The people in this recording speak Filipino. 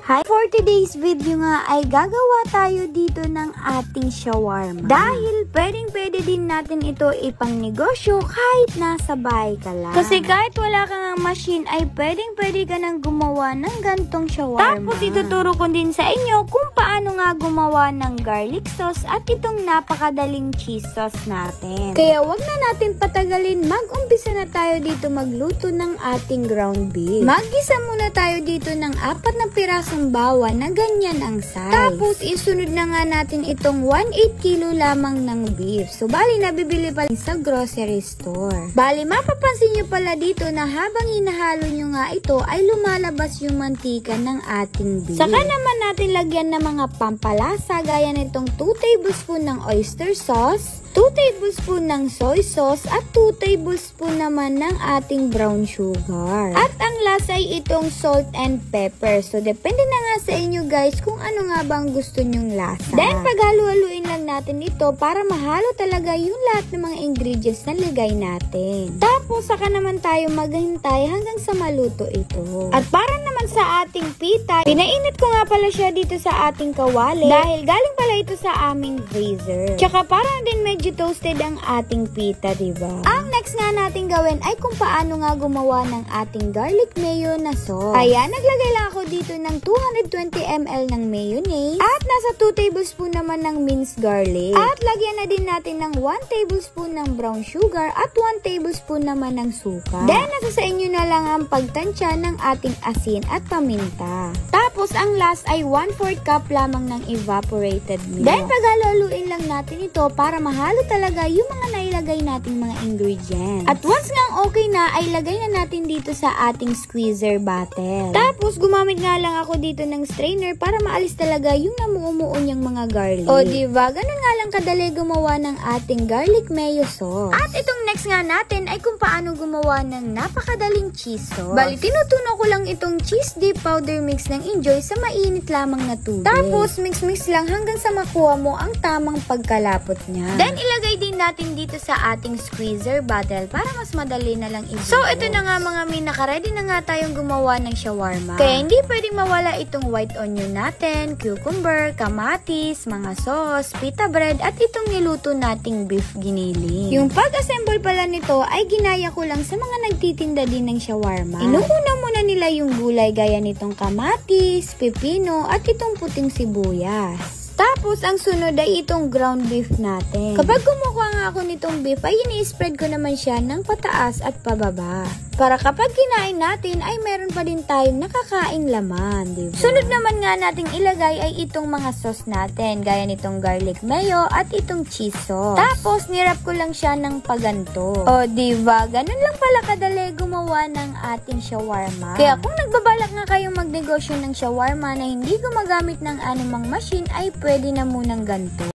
Hi! For today's video nga ay gagawa tayo dito ng ating shawarma. Dahil pwede din natin ito ipang-negosyo kahit nasa bahay ka lang. Kasi kahit wala kang machine ay pwede ka nang gumawa ng gantong shawarma. Tapos ituturo ko din sa inyo kung paano nga gumawa ng garlic sauce at itong napakadaling cheese sauce natin. Kaya wag na natin patagalin, mag-umpisa na tayo dito magluto ng ating ground beef. Mag-gisa muna tayo dito ng 4 na pirasong bawang na ganyan ang size. Tapos isunod na nga natin itong 1/8 kilo lamang ng beef. So bali nabibili pa sa grocery store. Bali mapapansin nyo pala dito na habang hinahalo nyo nga ito ay lumalabas yung mantika ng ating beef. Saka naman natin lagyan ng mga pampalasa gaya nitong 2 tablespoon ng oyster sauce, 2 tablespoon ng soy sauce at 2 tablespoon naman ng ating brown sugar. At ang lasa ay itong salt and pepper. So depende na nga sa inyo guys kung ano nga bang gusto nyong lasa. Then paghalo-haluin lang natin ito para mahalo talaga yung lahat ng mga ingredients na lagay natin. Tapos saka naman tayo maghintay hanggang sa maluto ito. At para naman sa ating pita, pinainit ko nga pala siya dito sa ating kawali dahil galing pala ito sa aming freezer. Tsaka parang din medyo toasted ang ating pita, diba? Ang next nga natin gawin ay kung paano nga gumawa ng ating garlic mayo na sauce. Ayan, naglagay lang ako dito ng 220 ml ng mayonnaise at nasa 2 tablespoon naman ng minced garlic. At lagyan na din natin ng 1 tablespoon ng brown sugar at 1 tablespoon naman ng suka. Then, nasa sa inyo na lang ang pagtansya ng ating asin at paminta. Tapos, ang last ay 1/4 cup lamang ng evaporated milk. Then, paghalo-haluin lang natin ito para mahalo talaga yung mga nailagay nating mga ingredients. At once nga okay na, ay lagay na natin dito sa ating squeezer bottle. Tapos, gumamit nga lang ako dito ng strainer para maalis talaga yung namumuo niyang mga garlic. O diba, ganun nga lang kadali gumawa ng ating garlic mayo sauce. At itong next nga natin ay kung paano gumawa ng napakadaling cheese sauce. Bali, tinutuno ko lang itong cheese dip powder mix ng Enjoy sa mainit lamang na tubig. Tapos, mix lang hanggang sa makuha mo ang tamang pagkalapot niya. Then, ilagay din natin dito sa ating squeezer bottle para mas madali na lang i-juice. So, ito na nga mga min, nakaready na nga tayong gumawa ng shawarma. Kaya hindi pwedeng mawala itong white onion natin, cucumber, kamatis, mga sauce, pita bread, at itong niluto nating beef giniling. Yung pag-assemble pala nito ay ginaya ko lang sa mga nagtitinda din ng shawarma. Inuuna muna nila yung gulay gaya nitong kamatis, pepino, at itong puting sibuyas. Tapos, ang sunod ay itong ground beef natin. Kapag kumukuha nga ako nitong beef, ay ini-spread ko naman siya ng pataas at pababa. Para kapag kinain natin, ay meron pa din tayong nakakaing laman, diba? Sunod naman nga nating ilagay ay itong mga sauce natin, gaya nitong garlic mayo at itong cheese sauce. Tapos, nirap ko lang siya ng paganto. O, diba? Ganun lang pala kadali gumawa ng ating shawarma. Kaya kung nagbabalak nga kayong magnegosyo ng shawarma na hindi gumagamit ng anumang machine, ay pwede na munang ganito.